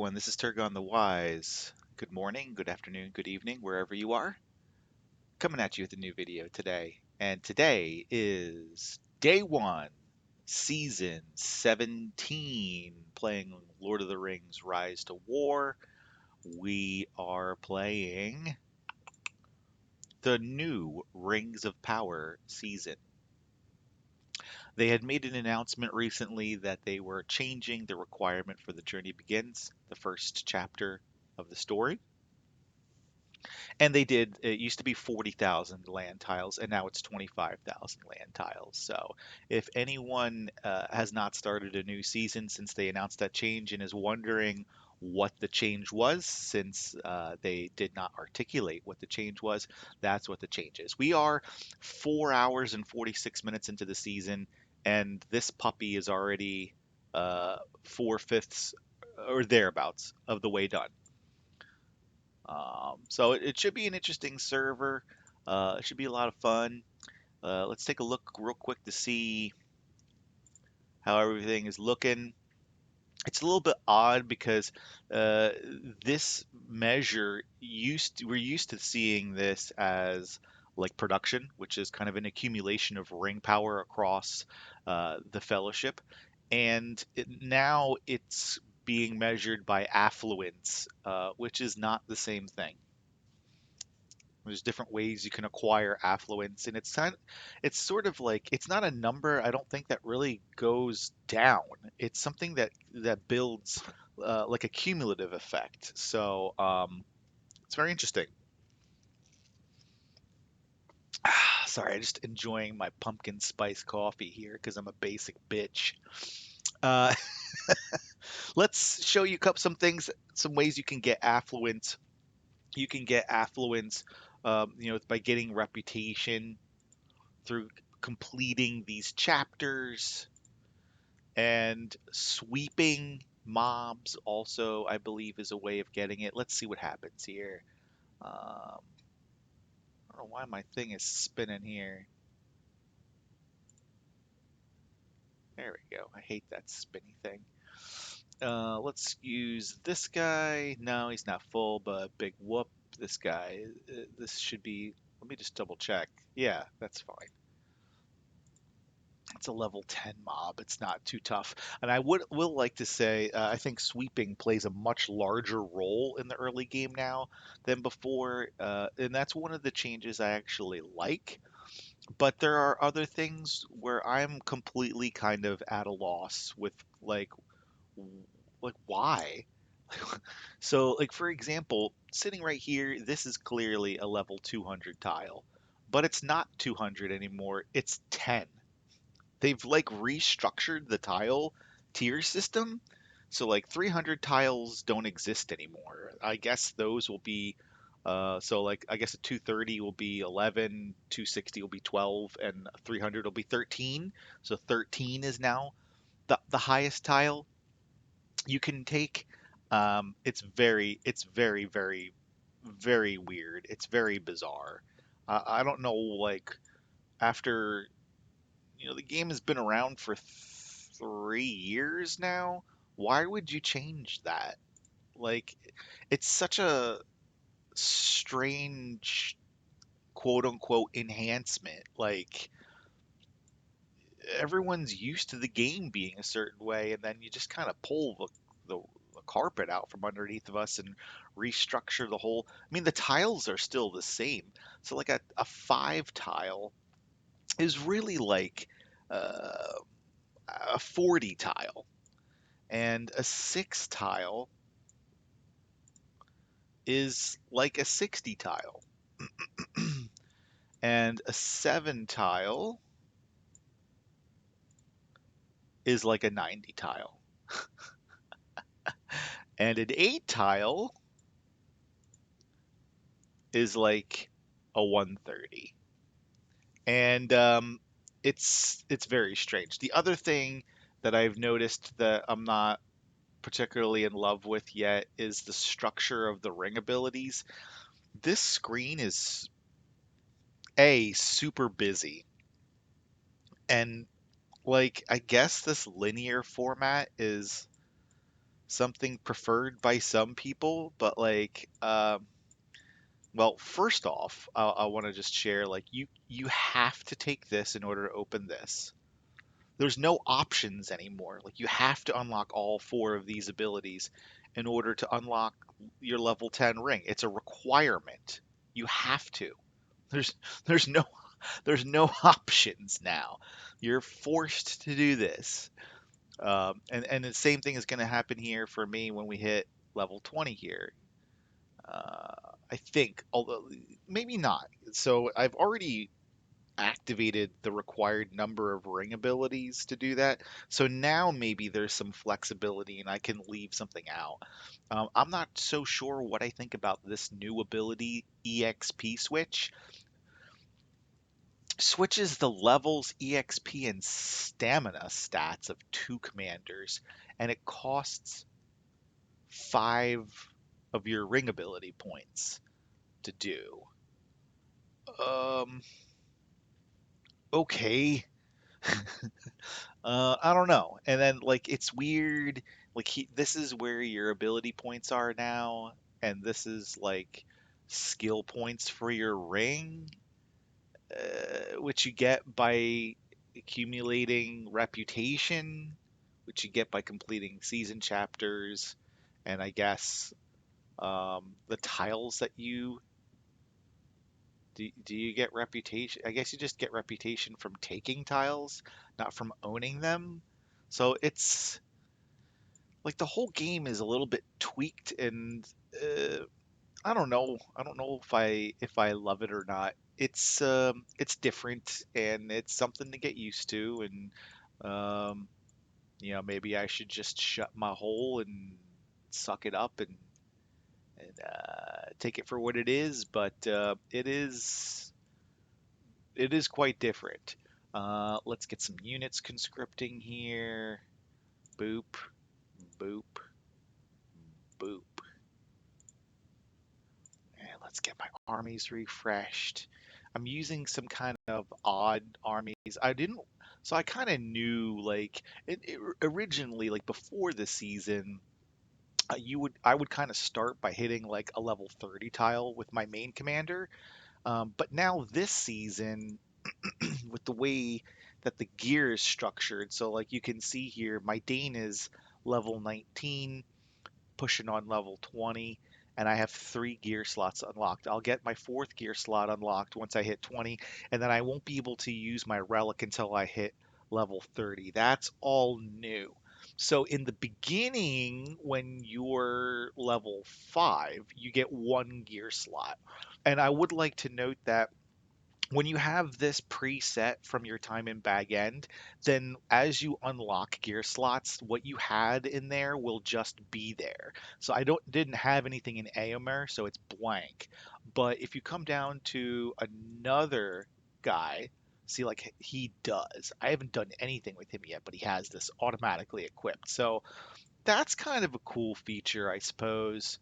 everyone, this is Turgon the Wise. Good morning, good afternoon, good evening, wherever you are. Coming at you with a new video today. And today is day one, season 17, playing Lord of the Rings Rise to War. We are playing the new Rings of Power season. They had made an announcement recently that they were changing the requirement for the Journey Begins, the first chapter of the story. And they did, it used to be 40,000 land tiles, and now it's 25,000 land tiles. So if anyone has not started a new season since they announced that change and is wondering what the change was, since they did not articulate what the change was, that's what the change is. We are 4 hours and 46 minutes into the season, and this puppy is already 4/5 or thereabouts of the way done. So it should be an interesting server. It should be a lot of fun. Let's take a look real quick to see how everything is looking. It's a little bit odd because uh, this measure we're used to seeing this as like production, which is kind of an accumulation of ring power across the fellowship, and now it's being measured by affluence, which is not the same thing. There's different ways you can acquire affluence, and it's sort of like it's not a number. I don't think that really goes down. It's something that builds like a cumulative effect. So it's very interesting. Sorry, I'm just enjoying my pumpkin spice coffee here because I'm a basic bitch. Uh, let's show you some things, some ways you can get affluence. You can get affluence, by getting reputation through completing these chapters and sweeping mobs also, I believe, is a way of getting it. Let's see what happens here. I don't know why my thing is spinning here. There we go. I hate that spinny thing. Let's use this guy. No, he's not full, but big whoop. This guy. This should be. Let me just double check. Yeah, that's fine. It's a level 10 mob. It's not too tough. And I will like to say, I think sweeping plays a much larger role in the early game now than before. And that's one of the changes I actually like. But there are other things where I'm completely kind of at a loss with like why? So like for example, sitting right here, this is clearly a level 200 tile, but it's not 200 anymore. It's 10. They've like restructured the tile tier system. So like 300 tiles don't exist anymore. I guess those will be so like I guess a 230 will be 11, 260 will be 12, and 300 will be 13. So 13 is now the highest tile you can take. It's very, very weird. It's very bizarre. I don't know, like after the game has been around for 3 years now. Why would you change that? Like, it's such a strange quote unquote enhancement. Like, everyone's used to the game being a certain way, and then you just kind of pull the carpet out from underneath of us and restructure the whole. I mean, the tiles are still the same. So, like, a 5 tile is really like uh, a 40 tile. And a 6 tile is like a 60 tile. And a 7 tile is like a 90 tile. And an 8 tile is like a 130. And it's very strange. The other thing that I've noticed that I'm not particularly in love with yet is the structure of the ring abilities. This screen is super busy, and like I guess this linear format is something preferred by some people, but like, well, first off, I want to just share like you have to take this in order to open this. There's no options anymore. Like you have to unlock all four of these abilities in order to unlock your level 10 ring. It's a requirement. You have to. There's there's no there's no options now. You're forced to do this. And the same thing is going to happen here for me when we hit level 20 here. Uh, I think, although maybe not. So I've already activated the required number of ring abilities to do that. So now maybe there's some flexibility and I can leave something out. I'm not so sure what I think about this new ability, EXP switch. Switches the levels, EXP, and stamina stats of two commanders, and it costs 5 of your ring ability points to do. Um, okay. I don't know. And then like it's weird. Like this is where your ability points are now, and this is like skill points for your ring, which you get by accumulating reputation, which you get by completing season chapters, and I guess the tiles that you do you get reputation? I guess you just get reputation from taking tiles, not from owning them. So it's like the whole game is a little bit tweaked, and uh, I don't know. I don't know if I love it or not. It's different and it's something to get used to, and maybe I should just shut my hole and suck it up and take it for what it is. But it is quite different. Let's get some units conscripting here. Boop, boop, boop. And let's get my armies refreshed. I'm using some kind of odd armies. So I kind of knew like originally, like before the season, I would kind of start by hitting like a level 30 tile with my main commander. But now this season, with the way that the gear is structured, so like you can see here, my Dane is level 19, pushing on level 20, and I have 3 gear slots unlocked. I'll get my 4th gear slot unlocked once I hit 20, and then I won't be able to use my relic until I hit level 30. That's all new. So in the beginning, when you're level 5, you get 1 gear slot. And I would like to note that when you have this preset from your time in bag end, then as you unlock gear slots, what you had in there will just be there. So I didn't have anything in Aomer, so it's blank. But if you come down to another guy, see like he does. I haven't done anything with him yet, but he has this automatically equipped. So that's kind of a cool feature, I suppose.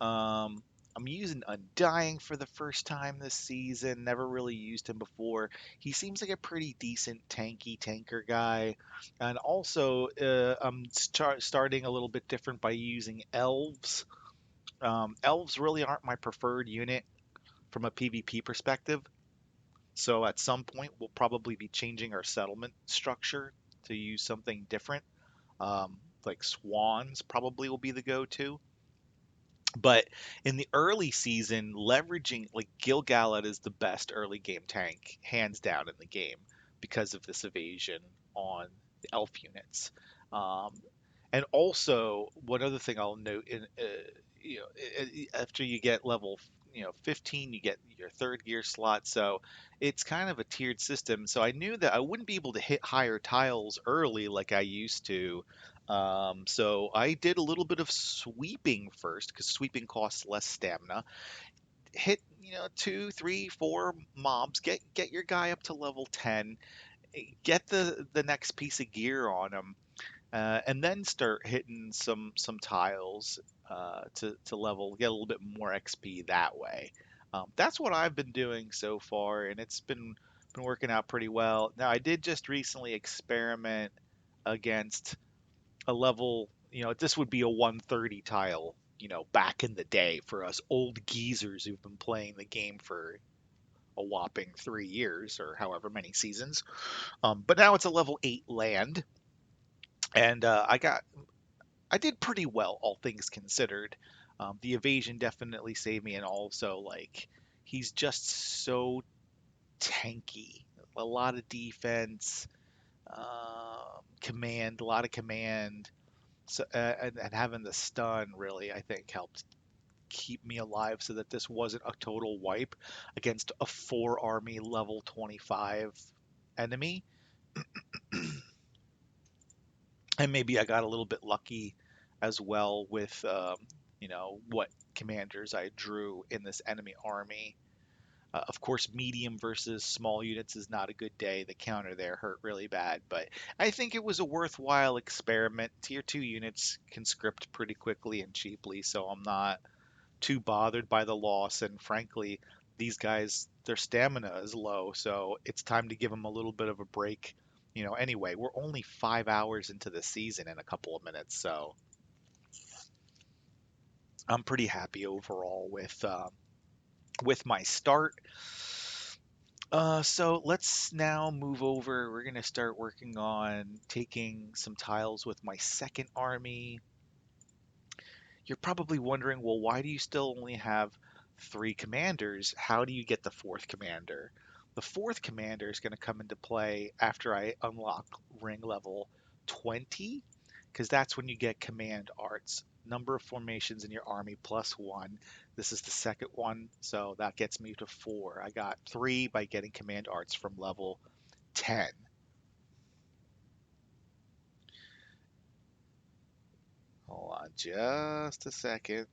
Um, I'm using Undying for the first time this season. Never really used him before. He seems like a pretty decent tanky tanker guy. And also, I'm starting a little bit different by using elves. Elves really aren't my preferred unit from a PvP perspective. So at some point, we'll probably be changing our settlement structure to use something different. Like swans probably will be the go-to. But in the early season, leveraging like Gil-galad is the best early game tank, hands down in the game, because of this evasion on the elf units. Um, and also, one other thing I'll note after you get level 15, you get your 3rd gear slot. So it's kind of a tiered system. So I knew that I wouldn't be able to hit higher tiles early like I used to. So I did a little bit of sweeping first because sweeping costs less stamina. Hit 2, 3, 4 mobs. Get your guy up to level 10. Get the next piece of gear on him, and then start hitting some tiles to level, get a little bit more XP that way. That's what I've been doing so far, and it's been working out pretty well. Now I did just recently experiment against a level this would be a 130 tile, back in the day for us old geezers who've been playing the game for a whopping 3 years or however many seasons. But now it's a level 8 land, and I did pretty well, all things considered. The evasion definitely saved me, and also like he's just so tanky. A lot of defense, command, a lot of command. So and having the stun really, I think, helped keep me alive so that this wasn't a total wipe against a 4 army level 25 enemy. And maybe I got a little bit lucky as well with what commanders I drew in this enemy army. Of course, medium versus small units is not a good day. The counter there hurt really bad, but I think it was a worthwhile experiment. Tier 2 units can script pretty quickly and cheaply, so I'm not too bothered by the loss. And frankly, these guys, their stamina is low, so it's time to give them a little bit of a break. Anyway, we're only 5 hours into the season in a couple of minutes, so I'm pretty happy overall with my start. So let's now move over. We're going to start working on taking some tiles with my second army. You're probably wondering, well, why do you still only have 3 commanders? How do you get the fourth commander? The fourth commander is going to come into play after I unlock ring level 20, because that's when you get command arts. Number of formations in your army +1. This is the second one, so that gets me to 4. I got 3 by getting command arts from level 10. Hold on just a second.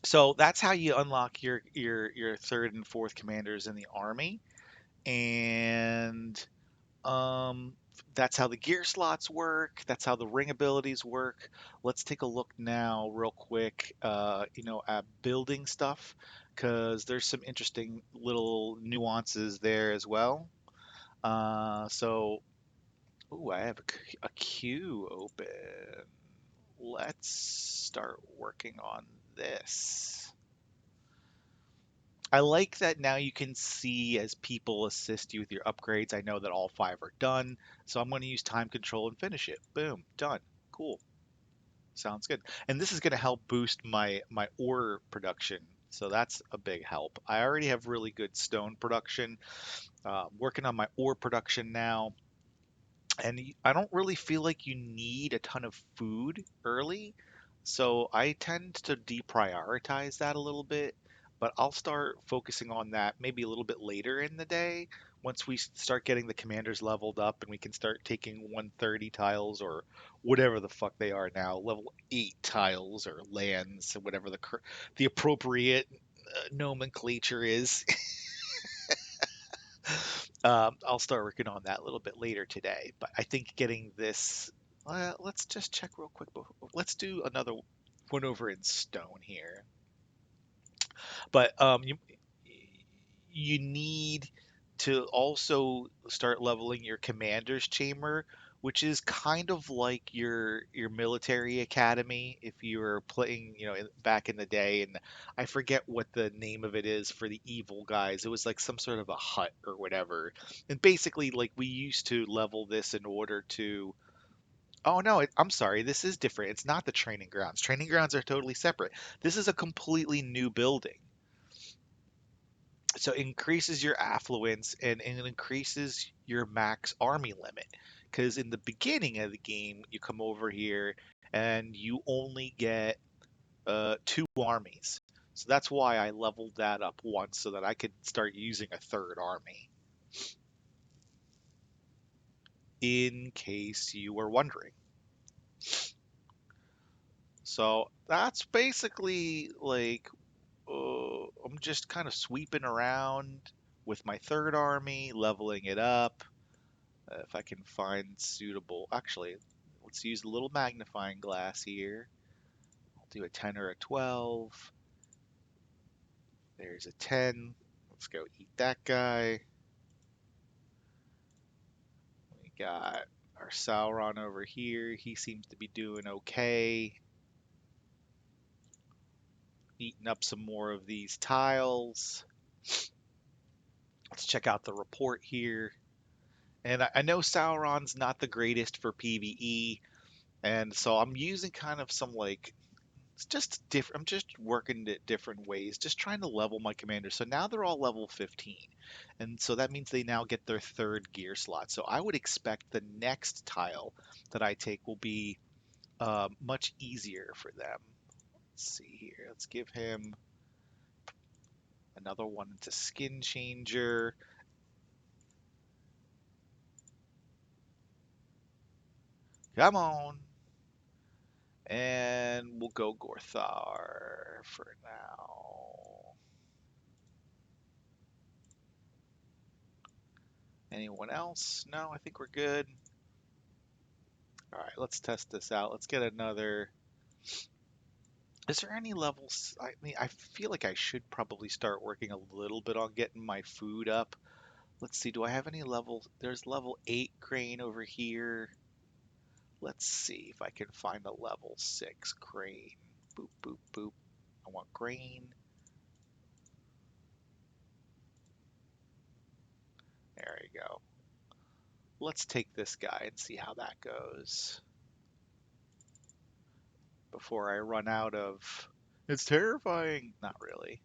So that's how you unlock your third and fourth commanders in the army, and um, that's how the gear slots work. That's how the ring abilities work. Let's take a look now, real quick, at building stuff, because there's some interesting little nuances there as well. So, ooh, I have a queue open. Let's start working on this. I like that now you can see as people assist you with your upgrades. I know that all 5 are done, so I'm going to use time control and finish it. Boom, done. Cool. Sounds good. And this is going to help boost my ore production, so that's a big help. I already have really good stone production. Working on my ore production now, and I don't really feel like you need a ton of food early, so I tend to deprioritize that a little bit. But I'll start focusing on that maybe a little bit later in the day once we start getting the commanders leveled up and we can start taking 130 tiles or whatever the fuck they are now, level 8 tiles or lands, whatever the appropriate nomenclature is. I'll start working on that a little bit later today, but I think getting this, let's just check real quick. Let's do another one over in stone here. But you need to also start leveling your commander's chamber, which is kind of like your military academy if you were playing, back in the day. And I forget what the name of it is for the evil guys. It was like some sort of a hut or whatever. And basically, like we used to level this in order to. Oh no, I'm sorry. This is different. It's not the training grounds. Training grounds are totally separate. This is a completely new building. So it increases your affluence and it increases your max army limit. Because in the beginning of the game, you come over here and you only get 2 armies. So that's why I leveled that up once so that I could start using a third army. In case you were wondering. So that's basically like I'm just kind of sweeping around with my third army, leveling it up. If I can find suitable, actually, let's use a little magnifying glass here. I'll do a 10 or a 12. There's a 10. Let's go eat that guy. Got our Sauron over here. He seems to be doing okay. Eating up some more of these tiles. Let's check out the report here. And I know Sauron's not the greatest for PvE, and so I'm using kind of some like it's just different. I'm just working it different ways, just trying to level my commanders. So now they're all level 15, and so that means they now get their third gear slot. So I would expect the next tile that I take will be much easier for them. Let's see here. Let's give him another one to skin changer. Come on. And we'll go Gorthar for now. Anyone else? No, I think we're good. All right, let's test this out. Let's get another. Is there any levels? I mean, I feel like I should probably start working a little bit on getting my food up. Let's see, do I have any levels? There's level 8 crane over here. Let's see if I can find a level 6 crane. Boop, boop, boop. I want grain. There you go. Let's take this guy and see how that goes before I run out of. It's terrifying. Not really.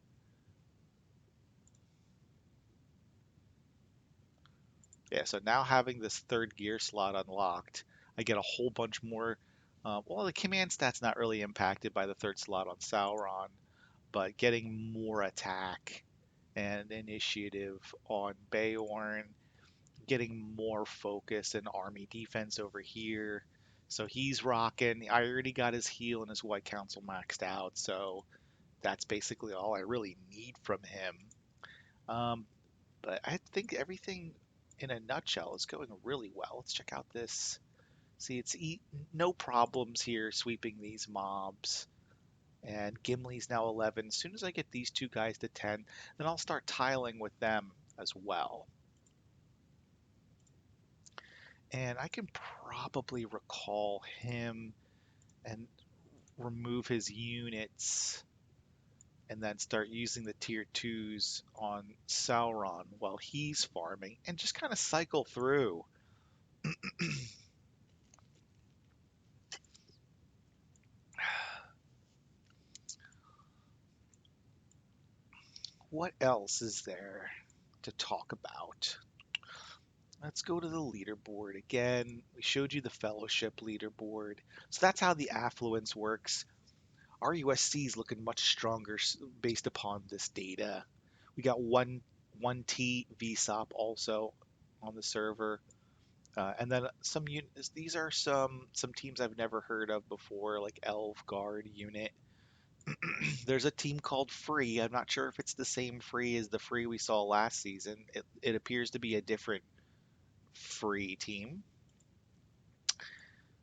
Yeah, so now having this third gear slot unlocked, I get a whole bunch more. Well, the command stat's not really impacted by the third slot on Sauron, but getting more attack and initiative on Beorn, getting more focus and army defense over here. So he's rocking. I already got his heal and his White Council maxed out, so that's basically all I really need from him. Um, but I think everything in a nutshell is going really well. Let's check out this. See, no problems here sweeping these mobs. And Gimli's now 11. As soon as I get these two guys to 10, then I'll start tiling with them as well. And I can probably recall him and remove his units and then start using the tier 2s on Sauron while he's farming and just kind of cycle through. What else is there to talk about? Let's go to the leaderboard again. We showed you the fellowship leaderboard. So that's how the affluence works. Our USC is looking much stronger based upon this data. We got one T VSOP also on the server. And then these are some teams I've never heard of before, like Elf Guard Unit. There's a team called Free. I'm not sure if it's the same Free as the Free we saw last season. It appears to be a different Free team.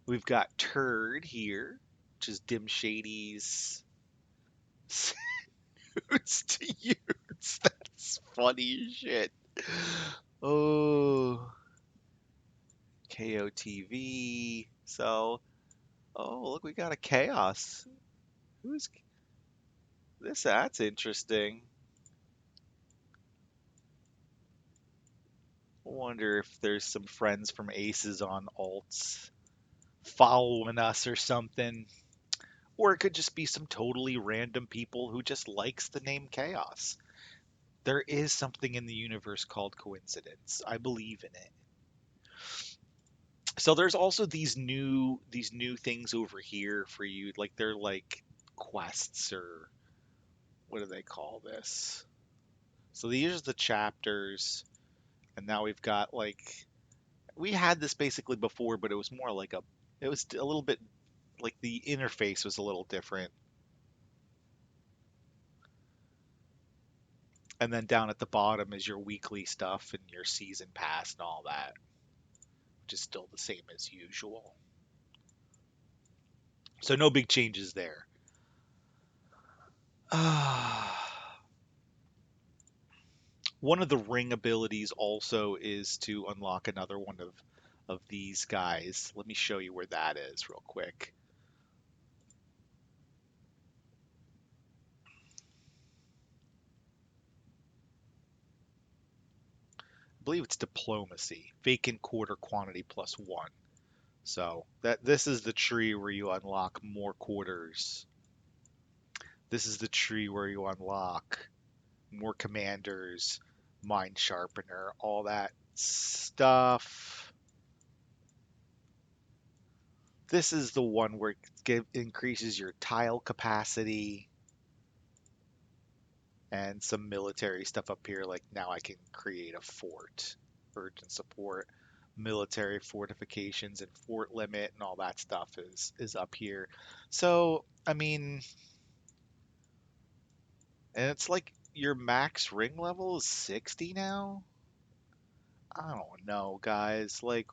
We've got Turd here, which is Dim Shady's suits to use. That's funny as shit. Oh, KOTV. So, oh, look, we got a Chaos. Who's this? That's interesting. I wonder if there's some friends from Aces on alts following us or something. Or it could just be some totally random people who just likes the name Chaos. There is something in the universe called coincidence. I believe in it. So there's also these new things over here for you. Like they're like quests or what do they call this? So these are the chapters, and now we've got like we had this basically before, but it was a little bit like the interface was a little different. And then down at the bottom is your weekly stuff and your season pass and all that, which is still the same as usual. So no big changes there. One of the ring abilities also is to unlock another one of of these guys. Let me show you where that is real quick. I believe it's diplomacy, vacant quarter quantity +1. So this is the tree where you unlock more quarters. This is the tree where you unlock more commanders, mind sharpener, all that stuff. This is the one where it increases your tile capacity and some military stuff up here. Like now I can create a fort, urgent support, military fortifications and fort limit and all that stuff is up here. So, I mean, and it's like your max ring level is 60 now? I don't know, guys. Like,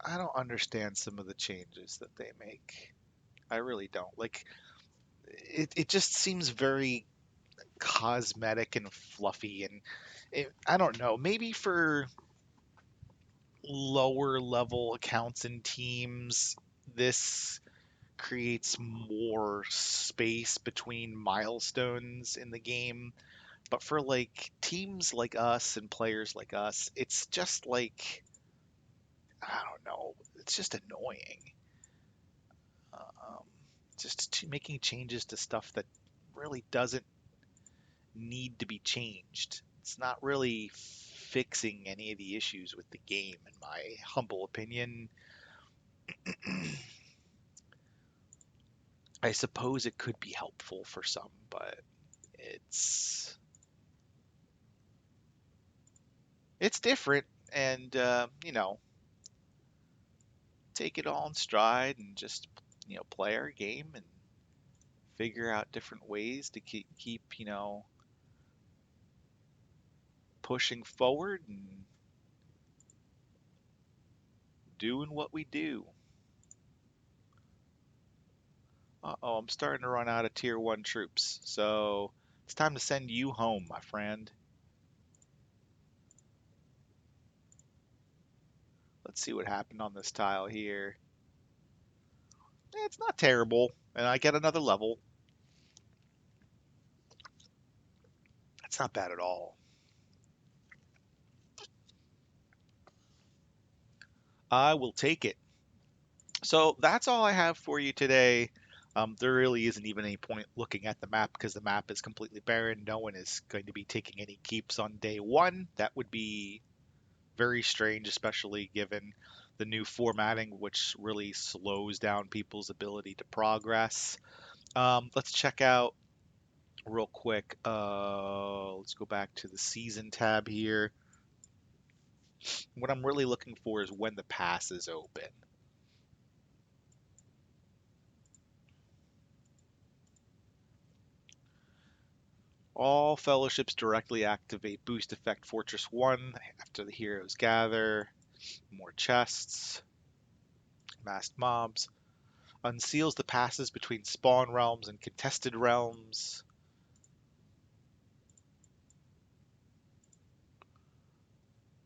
I don't understand some of the changes that they make. I really don't. Like, it just seems very cosmetic and fluffy, and I don't know. Maybe for lower level accounts and teams, this creates more space between milestones in the game. But for like teams like us and players like us, it's just like, I don't know, it's just annoying. Um, just making changes to stuff that really doesn't need to be changed. It's not really fixing any of the issues with the game, in my humble opinion. I suppose it could be helpful for some, but it's it's different, and take it all in stride and just play our game and figure out different ways to keep pushing forward and doing what we do. Uh-oh, I'm starting to run out of tier 1 troops, so it's time to send you home, my friend. Let's see what happened on this tile here. It's not terrible, and I get another level. It's not bad at all. I will take it. So that's all I have for you today. There really isn't even any point looking at the map because the map is completely barren. No one is going to be taking any keeps on day 1. That would be very strange, especially given the new formatting, which really slows down people's ability to progress. Let's check out real quick. Let's go back to the season tab here. What I'm really looking for is when the pass is open. All fellowships directly activate boost effect Fortress 1 after the heroes gather. More chests. Masked mobs. Unseals the passes between spawn realms and contested realms.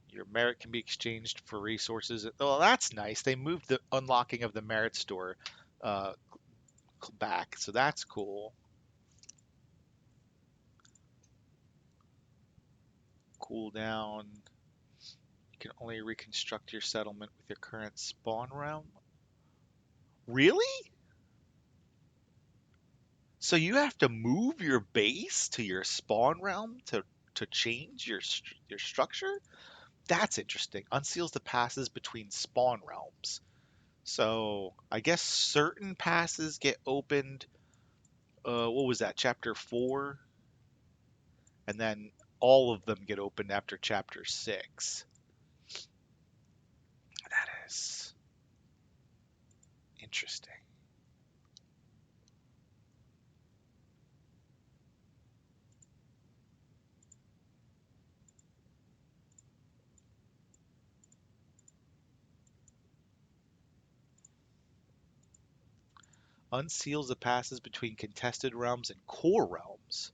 Your merit can be exchanged for resources. Well, that's nice. They moved the unlocking of the merit store uh, back, so that's cool. Cooldown. You can only reconstruct your settlement with your current spawn realm. Really? So you have to move your base to your spawn realm to change your structure? That's interesting. Unseals the passes between spawn realms. So I guess certain passes get opened. What was that? Chapter 4, and then all of them get opened after chapter 6. That is interesting. Unseals the passes between contested realms and core realms.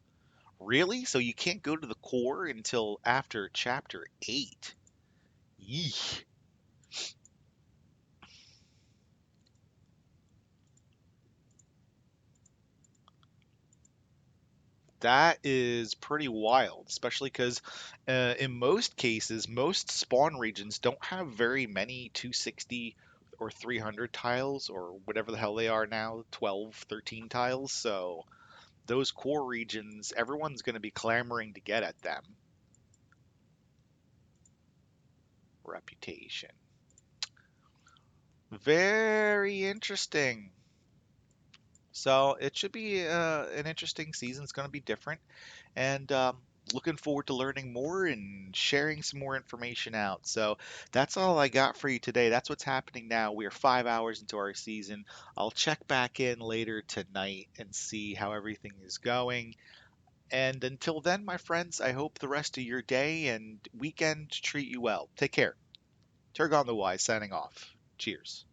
Really? So you can't go to the core until after chapter 8? Yeesh. That is pretty wild, especially because in most cases, most spawn regions don't have very many 260 or 300 tiles or whatever the hell they are now, 12, 13 tiles. So those core regions, everyone's going to be clamoring to get at them. Reputation. Very interesting. So it should be an interesting season. It's going to be different. And looking forward to learning more and sharing some more information out. So that's all I got for you today. That's what's happening now. We are 5 hours into our season. I'll check back in later tonight and see how everything is going. And until then, my friends, I hope the rest of your day and weekend treat you well. Take care. Turgon the Wise signing off. Cheers.